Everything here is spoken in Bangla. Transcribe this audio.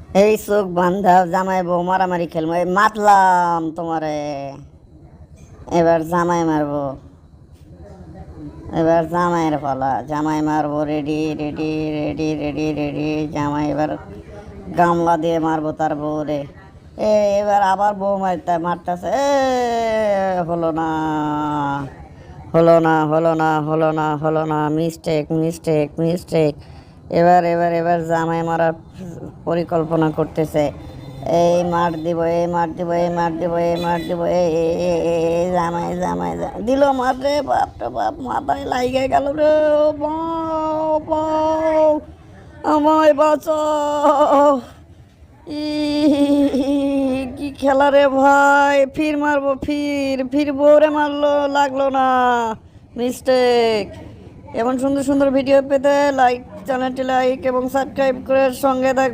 এই চোখ বান্ধা জামাই বউ মারামারি খেলবো, এই মাতলাম তোমারে। এবার জামাই মারবো, এবার জামাইয়ের পালা, জামাই মারবো। Ready ready ready ready ready. জামাই এবার গামলা দিয়ে মারবো তার বউরে। এবার আবার বউ মারতেছে। হলো না, হলো না, হলো না, হলো না, হলো না। Mistake mistake mistake. এবার জামাই মারার পরিকল্পনা করতেছে। এই মার দিব, এই মার দিব, এই মার দিব, এই মার দিব। জামাই জামাই দিল মার রে, বাপ রে বাপ, মাথায় লাইগে গেল রে। বাও বাও, আমায় বাঁচাও। ই কি খেলা রে ভাই! ফির মারবো, ফির ফির বউরে মারলো, লাগলো না। মিস্টেক। এমন সুন্দর সুন্দর ভিডিও পেতে চ্যানেলটি লাইক এবং সাবস্ক্রাইব করে সঙ্গে থাকবেন।